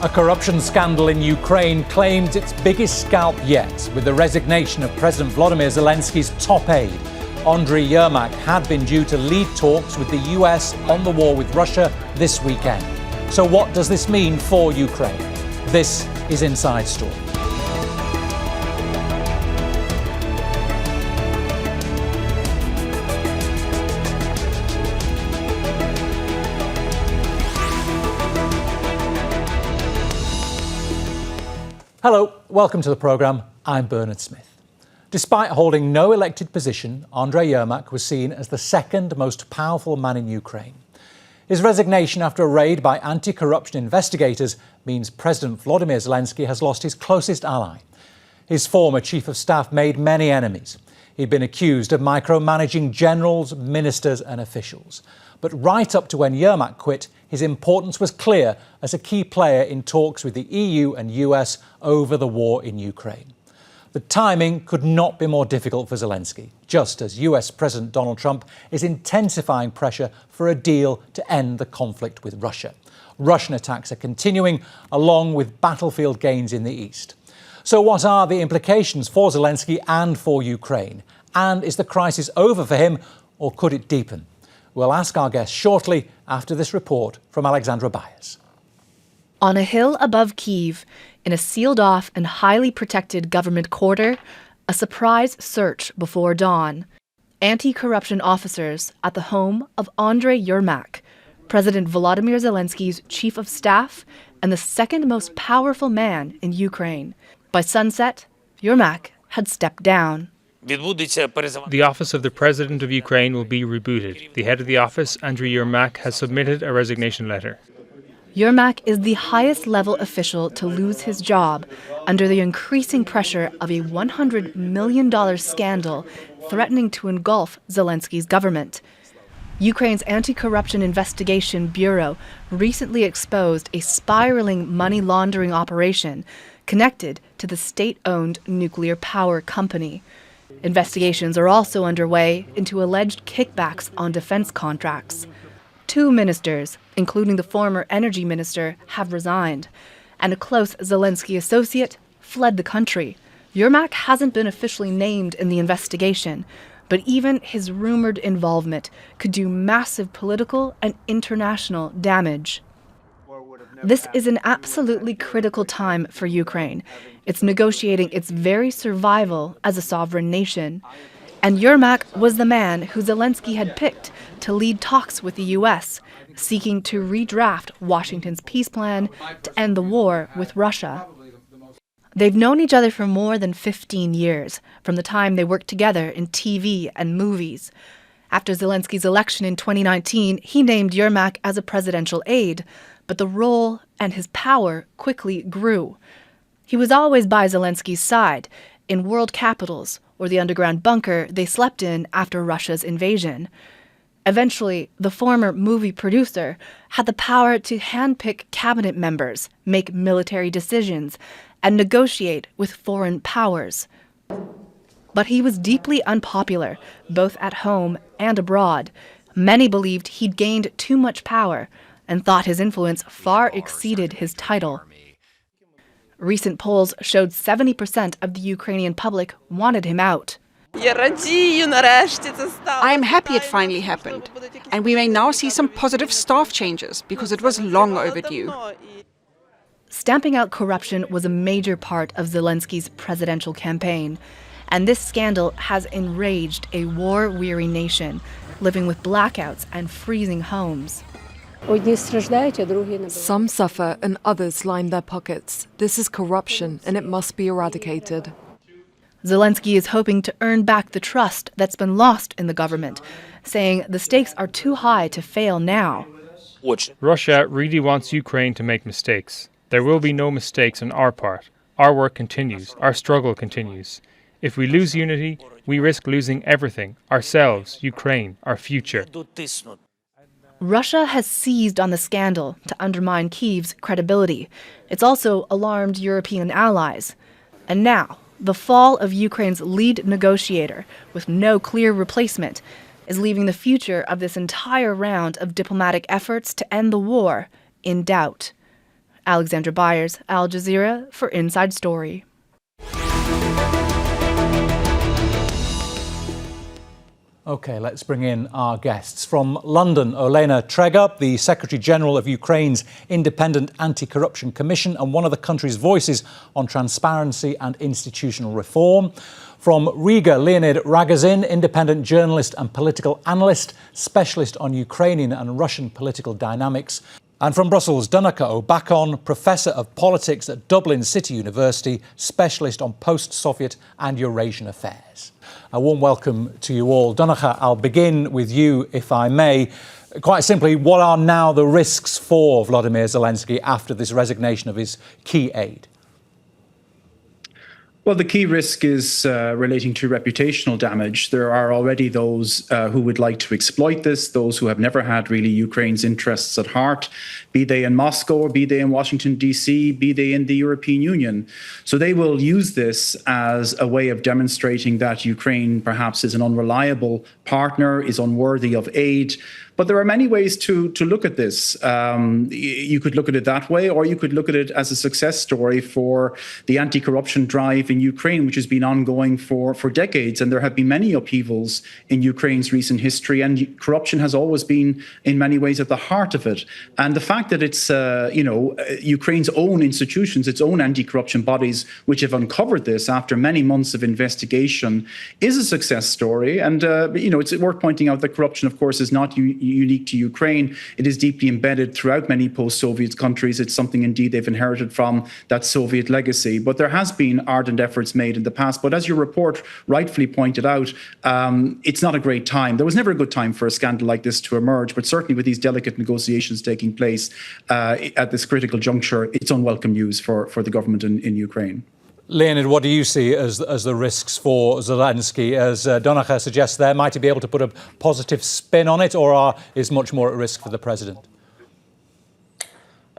A corruption scandal in Ukraine claimed its biggest scalp yet, with the resignation of President Volodomy Zelensky's top aide. Andriy Yermak had been due to lead talks with the US on the war with Russia this weekend. So what does this mean for Ukraine? This is Inside Story. Hello, welcome to the programme. I'm Bernard Smith. Despite holding no elected position, Andriy Yermak was seen as the second most powerful man in Ukraine. His resignation after a raid by anti-corruption investigators means President Volodomy Zelenskyy has lost his closest ally. His former chief of staff made many enemies. He'd been accused of micromanaging generals, ministers and officials. But right up to when Yermak quit, his importance was clear as a key player in talks with the EU and US over the war in Ukraine. The timing could not be more difficult for Zelensky, just as US President Donald Trump is intensifying pressure for a deal to end the conflict with Russia. Russian attacks are continuing, along with battlefield gains in the east. So what are the implications for Zelensky and for Ukraine? And is the crisis over for him, or could it deepen? We'll ask our guests shortly after this report from Alexandra Byers. On a hill above Kyiv, in a sealed-off and highly protected government quarter, a surprise search before dawn. Anti-corruption officers at the home of Andriy Yermak, President Volodymyr Zelensky's chief of staff and the second most powerful man in Ukraine. By sunset, Yermak had stepped down. The office of the President of Ukraine will be rebooted. The head of the office, Andriy Yermak, has submitted a resignation letter. Yermak is the highest-level official to lose his job under the increasing pressure of a $100 million scandal threatening to engulf Zelensky's government. Ukraine's Anti-Corruption Investigation Bureau recently exposed a spiraling money laundering operation connected to the state-owned nuclear power company. Investigations are also underway into alleged kickbacks on defense contracts. 2 ministers, including the former energy minister, have resigned, and a close Zelensky associate fled the country. Yermak hasn't been officially named in the investigation, but even his rumored involvement could do massive political and international damage. This is an absolutely critical time for Ukraine. It's negotiating its very survival as a sovereign nation. And Yermak was the man who Zelensky had picked to lead talks with the US, seeking to redraft Washington's peace plan to end the war with Russia. They've known each other for more than 15 years, from the time they worked together in TV and movies. After Zelensky's election in 2019, he named Yermak as a presidential aide, but the role and his power quickly grew. He was always by Zelensky's side, in world capitals or the underground bunker they slept in after Russia's invasion. Eventually, the former movie producer had the power to handpick cabinet members, make military decisions, and negotiate with foreign powers. But he was deeply unpopular, both at home and abroad. Many believed he'd gained too much power and thought his influence far exceeded his title. Recent polls showed 70% of the Ukrainian public wanted him out. I am happy it finally happened, and we may now see some positive staff changes because it was long overdue. Stamping out corruption was a major part of Zelensky's presidential campaign, and this scandal has enraged a war-weary nation living with blackouts and freezing homes. Some suffer and others line their pockets. This is corruption and it must be eradicated. Zelensky is hoping to earn back the trust that's been lost in the government, saying the stakes are too high to fail now. Russia really wants Ukraine to make mistakes. There will be no mistakes on our part. Our work continues. Our struggle continues. If we lose unity, we risk losing everything, ourselves, Ukraine, our future. Russia has seized on the scandal to undermine Kyiv's credibility. It's also alarmed European allies. And now, the fall of Ukraine's lead negotiator, with no clear replacement, is leaving the future of this entire round of diplomatic efforts to end the war in doubt. Alexandra Byers, Al Jazeera, for Inside Story. OK, let's bring in our guests. From London, Olena Tregub, the Secretary-General of Ukraine's Independent Anti-Corruption Commission and one of the country's voices on transparency and institutional reform. From Riga, Leonid Ragozin, independent journalist and political analyst, specialist on Ukrainian and Russian political dynamics. And from Brussels, Donnacha Beacháin, Professor of Politics at Dublin City University, specialist on post-Soviet and Eurasian affairs. A warm welcome to you all. Donnacha, I'll begin with you, if I may. Quite simply, what are now the risks for Volodymyr Zelensky after this resignation of his key aide? Well, the key risk is relating to reputational damage. There are already those who would like to exploit this, those who have never had really Ukraine's interests at heart, be they in Moscow or be they in Washington, D.C., be they in the European Union. So they will use this as a way of demonstrating that Ukraine perhaps is an unreliable partner, is unworthy of aid. But there are many ways to look at this. You could look at it that way, or you could look at it as a success story for the anti-corruption drive in Ukraine, which has been ongoing for decades. And there have been many upheavals in Ukraine's recent history, and corruption has always been, in many ways, at the heart of it. And the fact that it's, Ukraine's own institutions, its own anti-corruption bodies, which have uncovered this after many months of investigation, is a success story. And, it's worth pointing out that corruption, of course, is not unique to Ukraine. It is deeply embedded throughout many post-Soviet countries. It's something, indeed, they've inherited from that Soviet legacy. But there has been ardent efforts made in the past. But as your report rightfully pointed out, it's not a great time. There was never a good time for a scandal like this to emerge. But certainly with these delicate negotiations taking place at this critical juncture, it's unwelcome news for the government in Ukraine. Leonid, what do you see as the risks for Zelensky? As Donnacha suggests there, might he be able to put a positive spin on it, or is much more at risk for the president?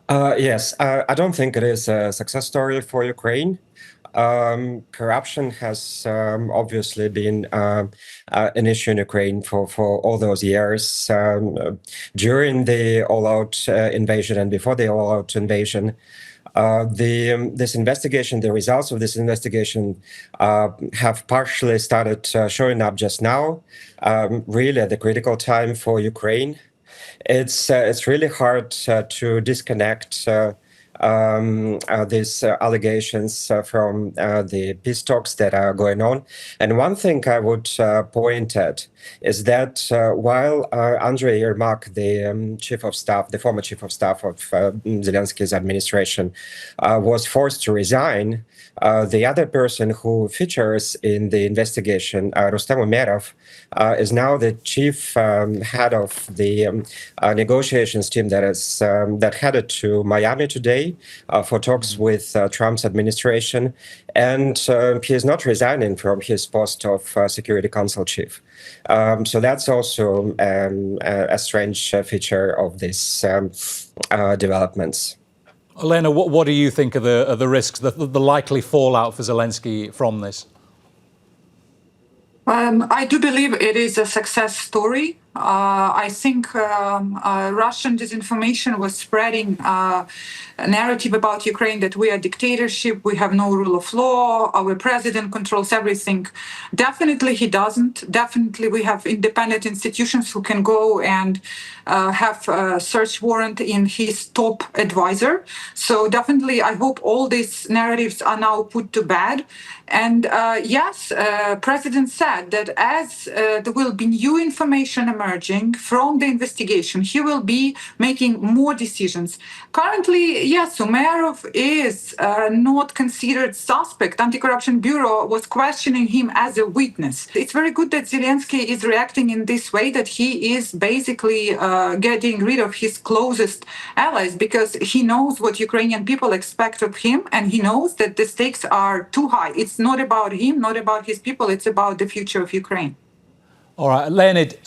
Yes, I don't think it is a success story for Ukraine. Corruption has obviously been an issue in Ukraine for all those years. During the all-out invasion and before the all-out invasion, this investigation, the results of this investigation have partially started showing up just now, really at the critical time for Ukraine. It's really hard to disconnect these allegations from the peace talks that are going on. And one thing I would point at is that while Andriy Yermak, the chief of staff, the former chief of staff of Zelensky's administration, was forced to resign, the other person who features in the investigation, Rustem Umerov, is now the chief head of the negotiations team that headed to Miami today for talks with Trump's administration, and he is not resigning from his post of Security Council chief. So that's also a strange feature of these developments. Olena, what do you think of the risks, the likely fallout for Zelensky from this? I do believe it is a success story. I think Russian disinformation was spreading a narrative about Ukraine that we are a dictatorship, we have no rule of law, our president controls everything. Definitely he doesn't. Definitely we have independent institutions who can go and have a search warrant in his top advisor. So definitely I hope all these narratives are now put to bed. And yes, President said that as there will be new information emerging from the investigation, he will be making more decisions. Currently, yes, Umerov is not considered suspect. Anti-Corruption Bureau was questioning him as a witness. It's very good that Zelensky is reacting in this way, that he is basically getting rid of his closest allies, because he knows what Ukrainian people expect of him, and he knows that the stakes are too high. It's not about him, not about his people, it's about the future of Ukraine. All right, Leonid,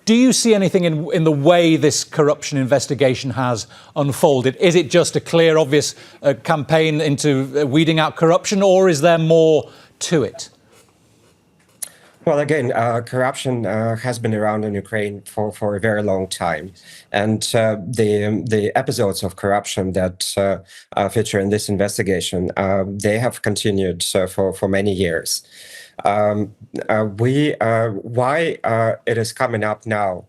do you see anything in the way this corruption investigation has unfolded? Is it just a clear, obvious campaign into weeding out corruption, or is there more to it? Well, again, corruption has been around in Ukraine for a very long time, and the episodes of corruption that feature in this investigation, they have continued for many years. Why it is coming up now?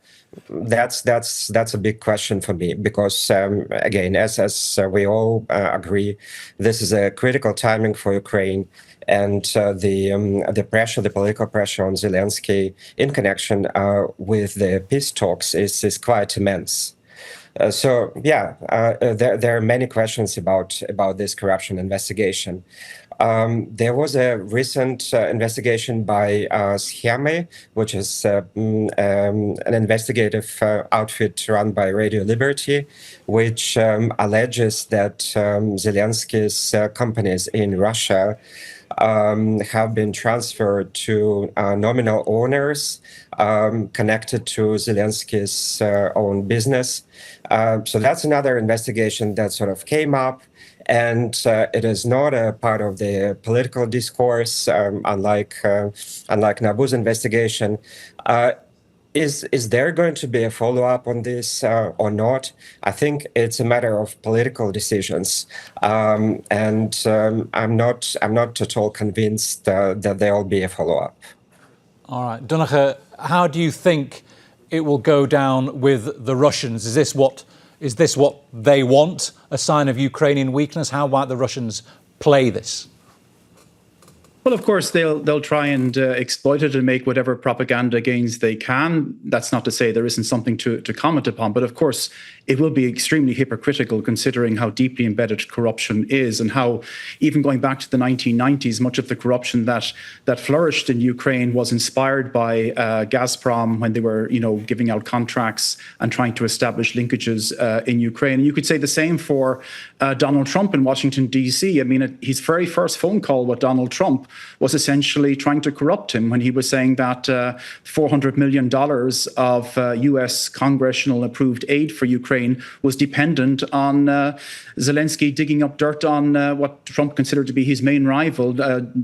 That's a big question for me, because again, as we all agree, this is a critical timing for Ukraine, and the pressure, the political pressure on Zelensky in connection with the peace talks is quite immense. There are many questions about this corruption investigation. There was a recent investigation by Scheme, which is an investigative outfit run by Radio Liberty, which alleges that Zelensky's companies in Russia have been transferred to nominal owners connected to Zelensky's own business. So that's another investigation that sort of came up, and it is not a part of the political discourse, unlike Nabu's investigation. Is there going to be a follow-up on this or not? I think it's a matter of political decisions, and I'm not at all convinced that there will be a follow-up. All right, Donnacha, how do you think it will go down with the Russians? Is this what they want? A sign of Ukrainian weakness? How might the Russians play this? Well, of course, they'll try and exploit it and make whatever propaganda gains they can. That's not to say there isn't something to comment upon, but of course, it will be extremely hypocritical considering how deeply embedded corruption is, and how, even going back to the 1990s, much of the corruption that flourished in Ukraine was inspired by Gazprom when they were, giving out contracts and trying to establish linkages in Ukraine. And you could say the same for Donald Trump in Washington, D.C. I mean, his very first phone call with Donald Trump was essentially trying to corrupt him when he was saying that $400 million of U.S. congressional approved aid for Ukraine was dependent on Zelensky digging up dirt on what Trump considered to be his main rival,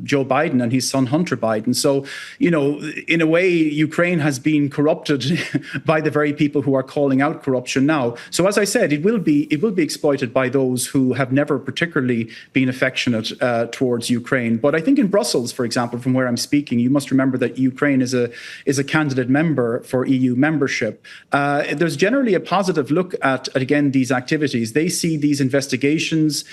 Joe Biden, and his son Hunter Biden. So, in a way, Ukraine has been corrupted by the very people who are calling out corruption now. So, as I said, it will be exploited by those who have never particularly been affectionate towards Ukraine. But I think in Brussels, for example, from where I'm speaking, you must remember that Ukraine is a candidate member for EU membership. There's generally a positive look at again, these activities. They see these investigations,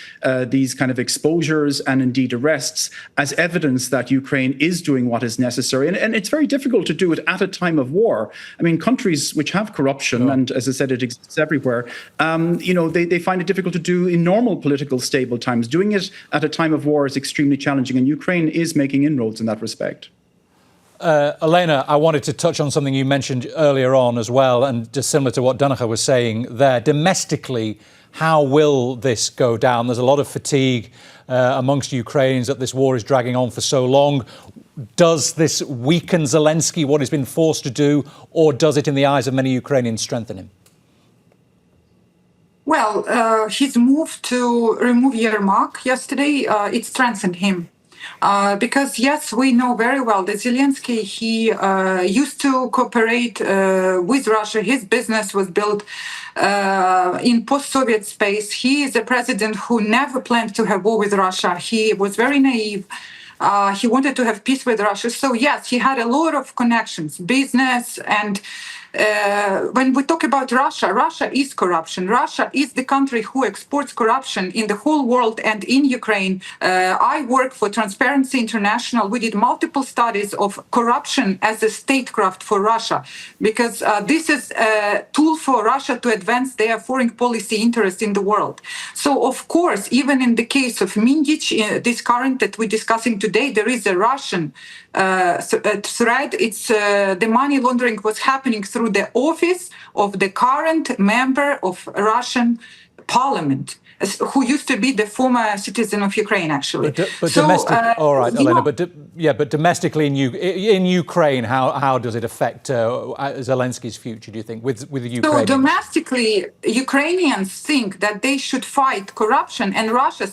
these kind of exposures and indeed arrests as evidence that Ukraine is doing what is necessary. And it's very difficult to do it at a time of war. I mean, countries which have corruption, and as I said, it exists everywhere, they find it difficult to do in normal political stable times. Doing it at a time of war is extremely challenging, and Ukraine is making inroads in that respect. Olena, I wanted to touch on something you mentioned earlier on as well, and just similar to what Donnacha was saying there. Domestically, how will this go down? There's a lot of fatigue amongst Ukrainians that this war is dragging on for so long. Does this weaken Zelensky, what he's been forced to do, or does it, in the eyes of many Ukrainians, strengthen him? Well, his move to remove Yermak yesterday, it strengthened him. Because, yes, we know very well that Zelensky, he used to cooperate with Russia. His business was built in post-Soviet space. He is a president who never planned to have war with Russia. He was very naive. He wanted to have peace with Russia. So, yes, he had a lot of connections, business, and when we talk about Russia, Russia is corruption. Russia is the country who exports corruption in the whole world and in Ukraine. I work for Transparency International. We did multiple studies of corruption as a statecraft for Russia, because this is a tool for Russia to advance their foreign policy interests in the world. So, of course, even in the case of Mindic, this current that we're discussing today, there is a Russian threat. It's the money laundering was happening through the office of the current member of Russian parliament, who used to be the former citizen of Ukraine, actually. All right, Olena, but domestically in Ukraine, how does it affect Zelensky's future, do you think, with the Ukrainians? So domestically, Ukrainians think that they should fight corruption and Russia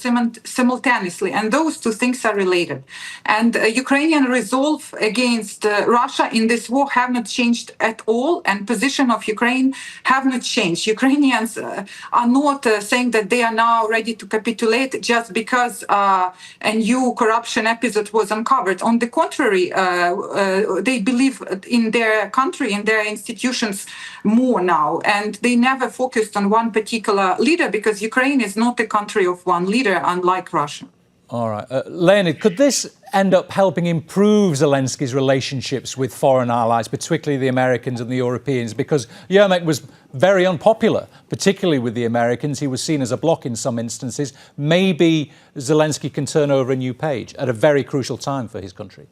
simultaneously, and those two things are related. And Ukrainian resolve against Russia in this war have not changed at all, and position of Ukraine have not changed. Ukrainians are not saying that they are now ready to capitulate just because a new corruption episode was uncovered. On the contrary, they believe in their country, in their institutions more now, and they never focused on one particular leader because Ukraine is not a country of one leader, unlike Russia. All right. Leonid, could this end up helping improve Zelensky's relationships with foreign allies, particularly the Americans and the Europeans? Because Yermak was very unpopular, particularly with the Americans. He was seen as a bloc in some instances. Maybe Zelensky can turn over a new page at a very crucial time for his country.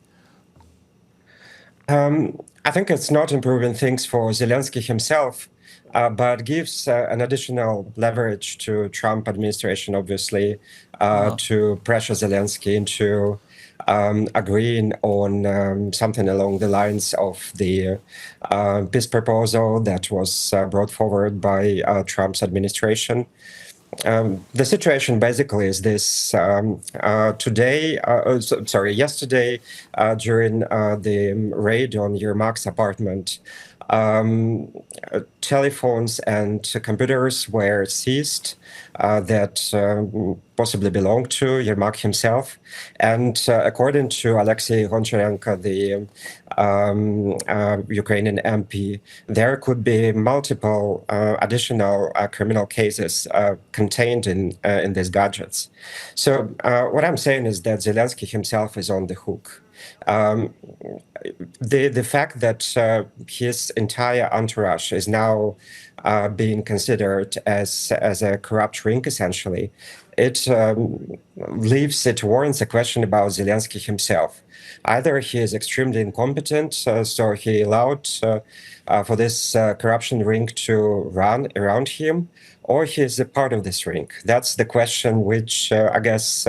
I think it's not improving things for Zelensky himself, but gives an additional leverage to Trump administration, obviously, to pressure Zelensky into agreeing on something along the lines of the peace proposal that was brought forward by Trump's administration. The situation basically is this: yesterday, during the raid on Yermak's apartment, telephones and computers were seized that possibly belonged to Yermak himself. And according to Alexei Goncharenko, the Ukrainian MP, there could be multiple additional criminal cases contained in these gadgets. So what I'm saying is that Zelensky himself is on the hook. The fact that his entire entourage is now being considered as a corrupt ring, essentially, it warrants a question about Zelensky himself. Either he is extremely incompetent, so he allowed for this corruption ring to run around him, or he is a part of this ring. That's the question which I guess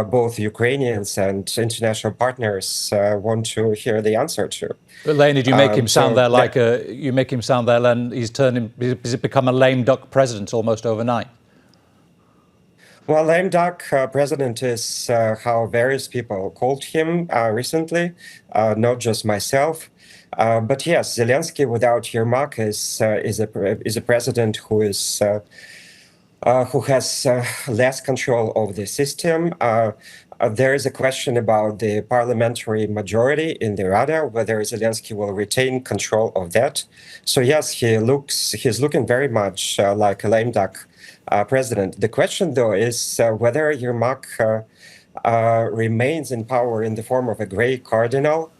both Ukrainians and international partners want to hear the answer to. But Leonid, you make him sound he's become a lame duck president almost overnight. Well, lame duck president is how various people called him recently, not just myself. But yes, Zelensky without Yermak is a president who is who has less control of the system. There is a question about the parliamentary majority in the Rada, whether Zelensky will retain control of that. So yes, he's looking very much like a lame duck president. The question, though, is whether Yermak remains in power in the form of a gray cardinal.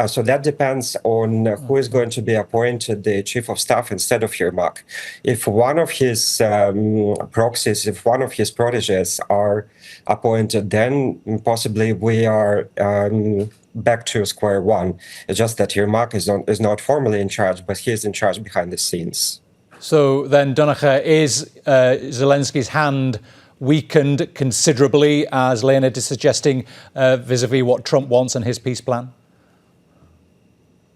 So that depends on who is going to be appointed the chief of staff instead of Yermak. If one of his proxies, if one of his proteges are appointed, then possibly we are back to square one. It's just that Yermak is not formally in charge, but he is in charge behind the scenes. So then, Donnacha, is Zelensky's hand weakened considerably, as Leonid is suggesting, vis-a-vis what Trump wants and his peace plan?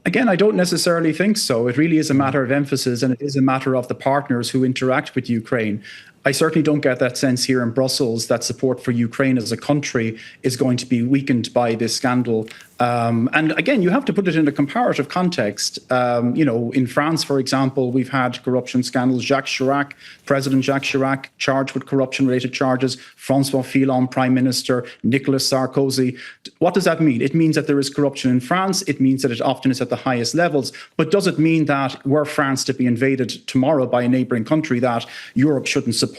Again, I don't necessarily think so. It really is a matter of emphasis, and it is a matter of the partners who interact with Ukraine. I certainly don't get that sense here in Brussels that support for Ukraine as a country is going to be weakened by this scandal. And again, you have to put it in a comparative context. In France, for example, we've had corruption scandals. President Jacques Chirac, charged with corruption-related charges. François Fillon, Prime Minister. Nicolas Sarkozy. What does that mean? It means that there is corruption in France. It means that it often is at the highest levels. But does it mean that were France to be invaded tomorrow by a neighbouring country, that Europe shouldn't support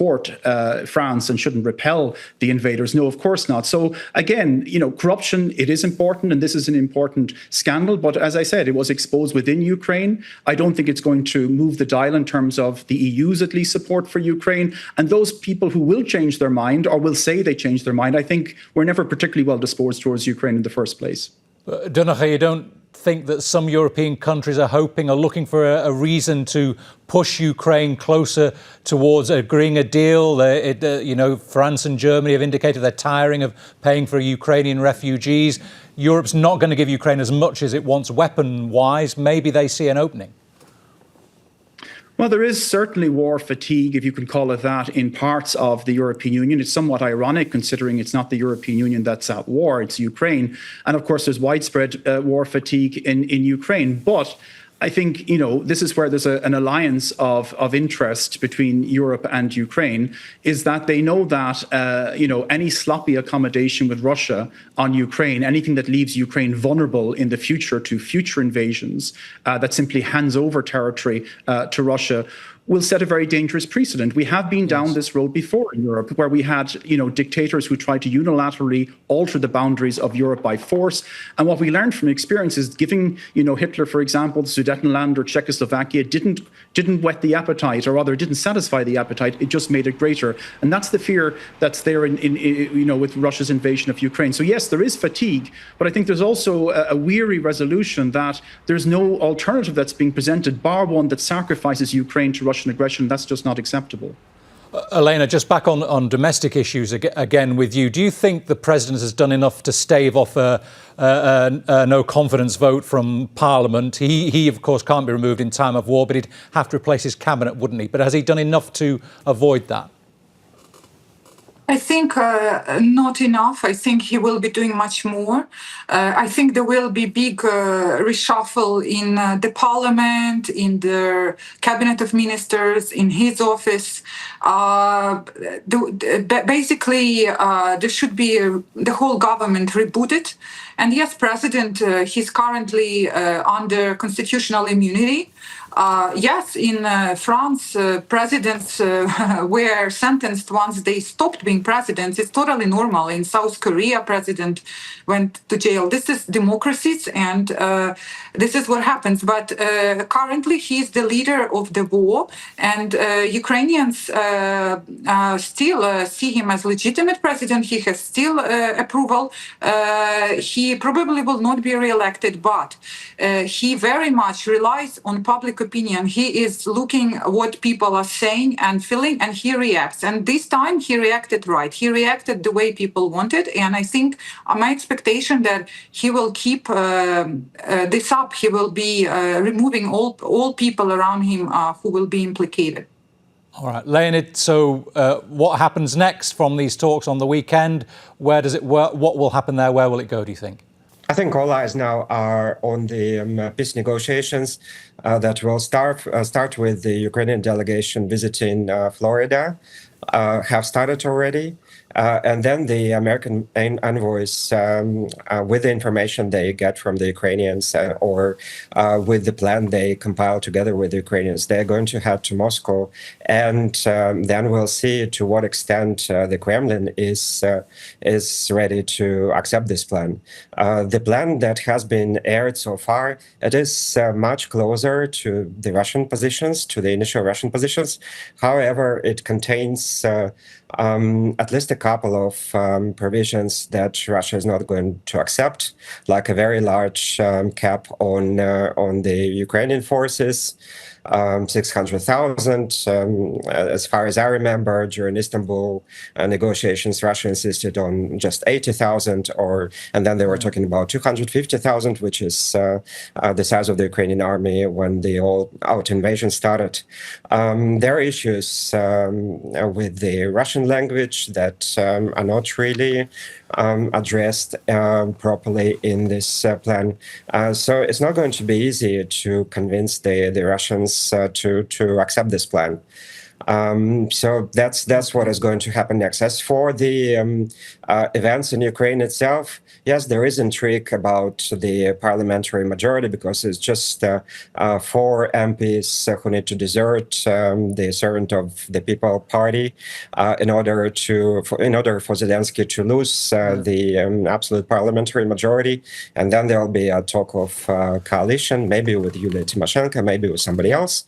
France and shouldn't repel the invaders? No, of course not. So again, corruption, it is important, and this is an important scandal. But as I said, it was exposed within Ukraine. I don't think it's going to move the dial in terms of the EU's at least support for Ukraine. And those people who will change their mind or will say they changed their mind, I think were never particularly well disposed towards Ukraine in the first place. Donnacha, you don't think that some European countries are hoping or looking for a reason to push Ukraine closer towards agreeing a deal? France and Germany have indicated they're tiring of paying for Ukrainian refugees. Europe's not going to give Ukraine as much as it wants weapon-wise. Maybe they see an opening. Well, there is certainly war fatigue, if you can call it that, in parts of the European Union. It's somewhat ironic considering it's not the European Union that's at war, it's Ukraine. And of course, there's widespread war fatigue in Ukraine. But I think, this is where there's an alliance of interest between Europe and Ukraine, is that they know that, any sloppy accommodation with Russia on Ukraine, anything that leaves Ukraine vulnerable in the future to future invasions, that simply hands over territory to Russia, will set a very dangerous precedent. We have been down this road before in Europe, where we had, dictators who tried to unilaterally alter the boundaries of Europe by force. And what we learned from experience is giving, Hitler, for example, the Sudetenland or Czechoslovakia didn't whet the appetite, or rather didn't satisfy the appetite. It just made it greater. And that's the fear that's there with Russia's invasion of Ukraine. So yes, there is fatigue, but I think there's also a weary resolution that there's no alternative that's being presented, bar one that sacrifices Ukraine to Russian aggression. That's just not acceptable. Olena, just back on domestic issues again with you. Do you think the president has done enough to stave off a no confidence vote from Parliament? He of course can't be removed in time of war, but he'd have to replace his cabinet, wouldn't he? But has he done enough to avoid that? I think not enough. I think he will be doing much more. I think there will be big reshuffle in the parliament, in the cabinet of ministers, in his office. Basically, there should be the whole government rebooted. And yes, President, he's currently under constitutional immunity. Yes, in France, presidents were sentenced once they stopped being presidents. It's totally normal. In South Korea, president went to jail. This is democracies, and this is what happens. But currently, he's the leader of the war, and Ukrainians still see him as legitimate president. He has still approval. He probably will not be re-elected, but he very much relies on public opinion. He is looking what people are saying and feeling, and he reacts. And this time he reacted right. He reacted the way people wanted. And I think my expectation that he will keep this up. He will be removing all people around him who will be implicated. All right, Leonid, so what happens next from these talks on the weekend? What will happen there? Where will it go, do you think? I think all eyes now are on the peace negotiations that will start with the Ukrainian delegation visiting Florida, have started already. And then the American envoys, with the information they get from the Ukrainians or with the plan they compile together with the Ukrainians, they're going to head to Moscow. And then we'll see to what extent the Kremlin is ready to accept this plan. The plan that has been aired so far, it is much closer to the Russian positions, to the initial Russian positions. However, it contains at least a couple of provisions that Russia is not going to accept, like a very large cap on the Ukrainian forces, 600,000. As far as I remember, during Istanbul negotiations, Russia insisted on just 80,000, and then they were talking about 250,000, which is the size of the Ukrainian army when the all-out invasion started. There are issues with the Russian language that are not really addressed properly in this plan. So it's not going to be easy to convince the Russians to accept this plan. So that's what is going to happen next. As for the events in Ukraine itself, yes, there is intrigue about the parliamentary majority because it's just 4 MPs who need to desert the Servant of the People party in order for Zelensky to lose the absolute parliamentary majority, and then there will be a talk of coalition, maybe with Yulia Tymoshenko, maybe with somebody else.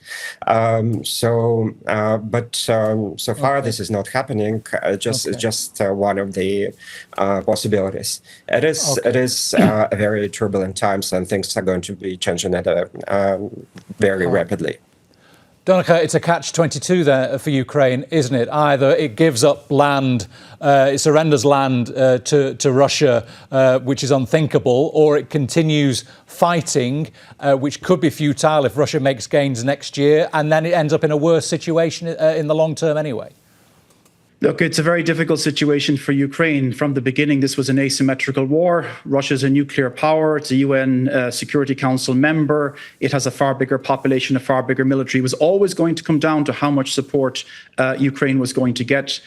So But so far, this is not happening. Just one of the possibilities. It is a very turbulent times, and things are going to be changing at very rapidly. Donnacha, it's a catch-22 there for Ukraine, isn't it? Either it gives up land, it surrenders land to Russia, which is unthinkable, or it continues fighting, which could be futile if Russia makes gains next year, and then it ends up in a worse situation in the long term anyway. Look, it's a very difficult situation for Ukraine. From the beginning, this was an asymmetrical war. Russia's a nuclear power. It's a UN Security Council member. It has a far bigger population, a far bigger military. It was always going to come down to how much support Ukraine was going to get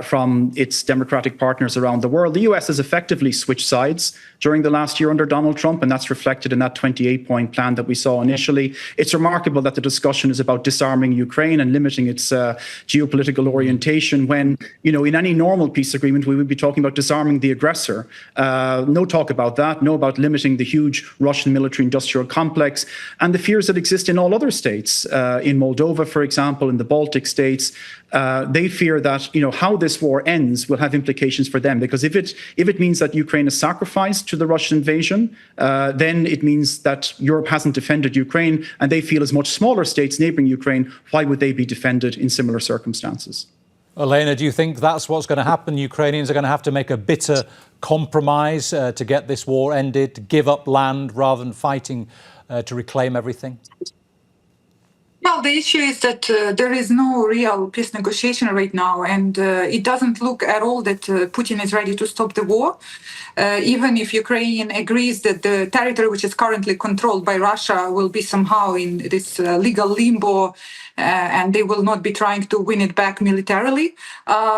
from its democratic partners around the world. The US has effectively switched sides during the last year under Donald Trump, and that's reflected in that 28-point plan that we saw initially. It's remarkable that the discussion is about disarming Ukraine and limiting its geopolitical orientation when, in any normal peace agreement, we would be talking about disarming the aggressor. No talk about that, no about limiting the huge Russian military-industrial complex and the fears that exist in all other states. In Moldova, for example, in the Baltic states, they fear that, how this war ends will have implications for them, because if it means that Ukraine is sacrificed to the Russian invasion, then it means that Europe hasn't defended Ukraine, and they feel as much smaller states neighboring Ukraine, why would they be defended in similar circumstances? Olena, do you think that's what's going to happen? Ukrainians are going to have to make a bitter compromise to get this war ended, to give up land rather than fighting to reclaim everything? Well, the issue is that there is no real peace negotiation right now, and it doesn't look at all that Putin is ready to stop the war. Even if Ukraine agrees that the territory which is currently controlled by Russia will be somehow in this legal limbo, and they will not be trying to win it back militarily.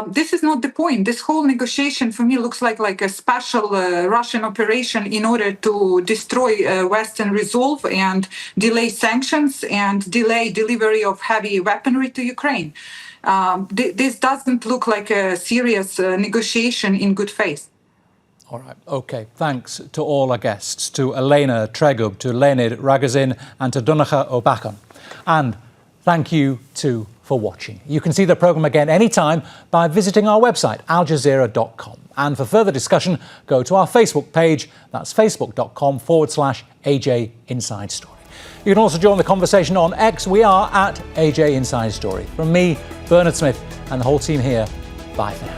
This is not the point. This whole negotiation for me looks like a special Russian operation in order to destroy Western resolve and delay sanctions and delay delivery of heavy weaponry to Ukraine. This doesn't look like a serious negotiation in good faith. All right. OK. Thanks to all our guests, to Olena Tregub, to Leonid Ragozin and to Donnacha Beacháin. And thank you, too, for watching. You can see the programme again anytime by visiting our website, aljazeera.com. And for further discussion, go to our Facebook page. That's facebook.com/AJ Inside Story. You can also join the conversation on X. We are at AJ Inside Story. From me, Bernard Smith, and the whole team here, bye for now.